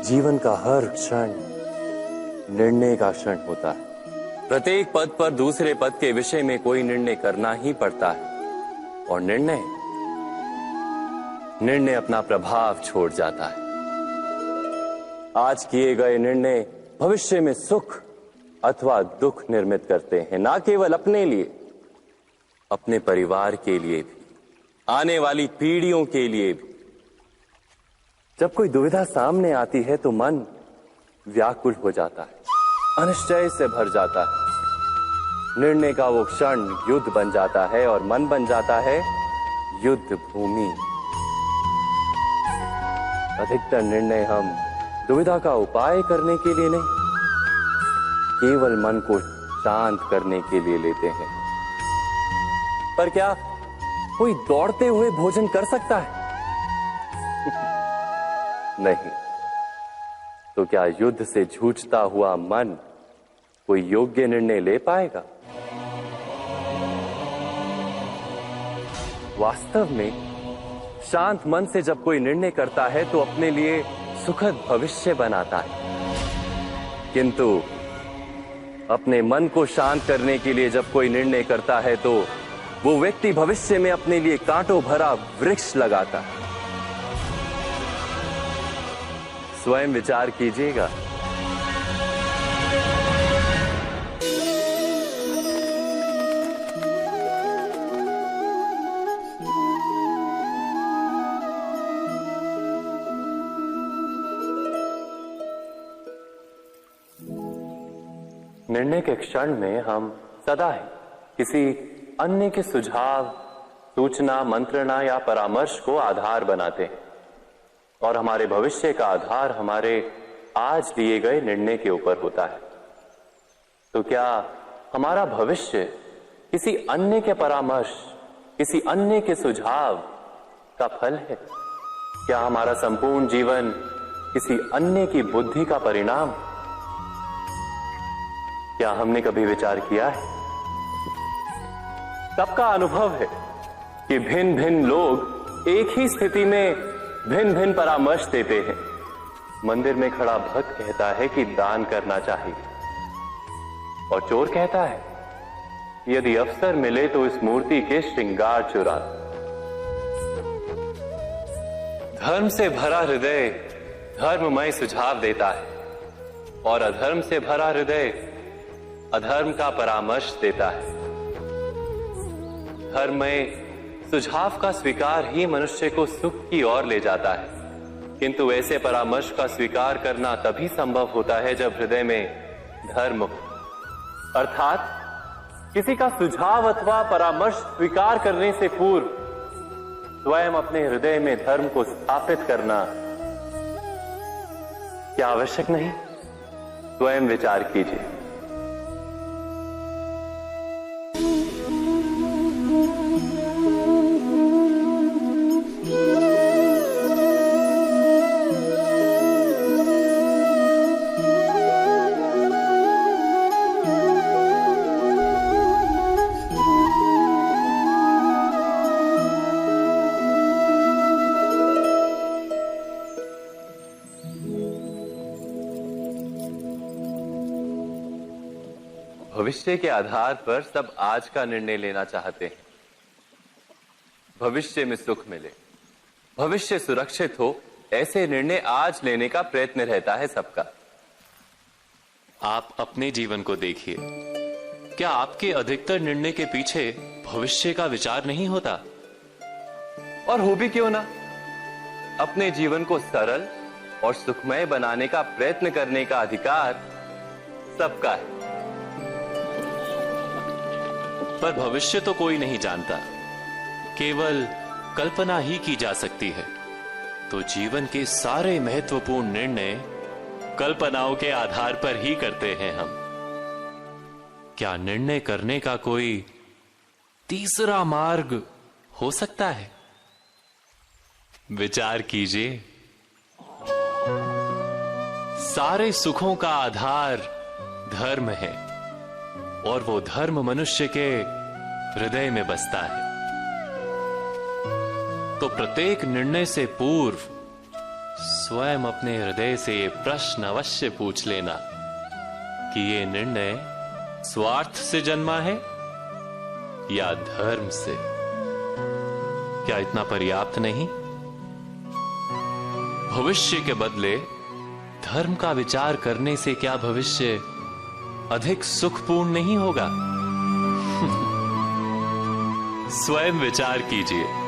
जीवन का हर क्षण निर्णय का क्षण होता है। प्रत्येक पद पर दूसरे पद के विषय में कोई निर्णय करना ही पड़ता है और निर्णय अपना प्रभाव छोड़ जाता है। आज किए गए निर्णय भविष्य में सुख अथवा दुख निर्मित करते हैं, ना केवल अपने लिए, अपने परिवार के लिए भी, आने वाली पीढ़ियों के लिए भी। जब कोई दुविधा सामने आती है तो मन व्याकुल हो जाता है, अनिश्चय से भर जाता है। निर्णय का वो क्षण युद्ध बन जाता है और मन बन जाता है युद्ध भूमि। अधिकतर निर्णय हम दुविधा का उपाय करने के लिए नहीं, केवल मन को शांत करने के लिए लेते हैं। पर क्या कोई दौड़ते हुए भोजन कर सकता है? नहीं। तो क्या युद्ध से जूझता हुआ मन कोई योग्य निर्णय ले पाएगा? वास्तव में शांत मन से जब कोई निर्णय करता है तो अपने लिए सुखद भविष्य बनाता है। किंतु अपने मन को शांत करने के लिए जब कोई निर्णय करता है तो वो व्यक्ति भविष्य में अपने लिए कांटों भरा वृक्ष लगाता है। स्वयं विचार कीजिएगा। निर्णय के क्षण में हम सदा ही किसी अन्य के सुझाव, सूचना, मंत्रणा या परामर्श को आधार बनाते हैं और हमारे भविष्य का आधार हमारे आज लिए गए निर्णय के ऊपर होता है। तो क्या हमारा भविष्य किसी अन्य के परामर्श, किसी अन्य के सुझाव का फल है? क्या हमारा संपूर्ण जीवन किसी अन्य की बुद्धि का परिणाम? क्या हमने कभी विचार किया है? सबका अनुभव है कि भिन्न भिन्न लोग एक ही स्थिति में भिन्न भिन्न परामर्श देते हैं। मंदिर में खड़ा भक्त कहता है कि दान करना चाहिए और चोर कहता है यदि अवसर मिले तो इस मूर्ति के श्रृंगार चुरा। धर्म से भरा हृदय धर्ममय सुझाव देता है और अधर्म से भरा हृदय अधर्म का परामर्श देता है। धर्ममय सुझाव का स्वीकार ही मनुष्य को सुख की ओर ले जाता है, किंतु ऐसे परामर्श का स्वीकार करना तभी संभव होता है जब हृदय में धर्म हो। अर्थात किसी का सुझाव अथवा परामर्श स्वीकार करने से पूर्व स्वयं अपने हृदय में धर्म को स्थापित करना क्या आवश्यक नहीं? स्वयं विचार कीजिए। भविष्य के आधार पर सब आज का निर्णय लेना चाहते हैं। भविष्य में सुख मिले, भविष्य सुरक्षित हो, ऐसे निर्णय आज लेने का प्रयत्न रहता है सबका। आप अपने जीवन को देखिए, क्या आपके अधिकतर निर्णय के पीछे भविष्य का विचार नहीं होता? और हो भी क्यों ना। अपने जीवन को सरल और सुखमय बनाने का प्रयत्न करने का अधिकार सबका है। पर भविष्य तो कोई नहीं जानता, केवल कल्पना ही की जा सकती है। तो जीवन के सारे महत्वपूर्ण निर्णय कल्पनाओं के आधार पर ही करते हैं हम। क्या निर्णय करने का कोई तीसरा मार्ग हो सकता है? विचार कीजिए। सारे सुखों का आधार धर्म है और वो धर्म मनुष्य के हृदय में बसता है। तो प्रत्येक निर्णय से पूर्व स्वयं अपने हृदय से ये प्रश्न अवश्य पूछ लेना कि ये निर्णय स्वार्थ से जन्मा है या धर्म से। क्या इतना पर्याप्त नहीं? भविष्य के बदले धर्म का विचार करने से क्या भविष्य अधिक सुखपूर्ण नहीं होगा? स्वयं विचार कीजिए।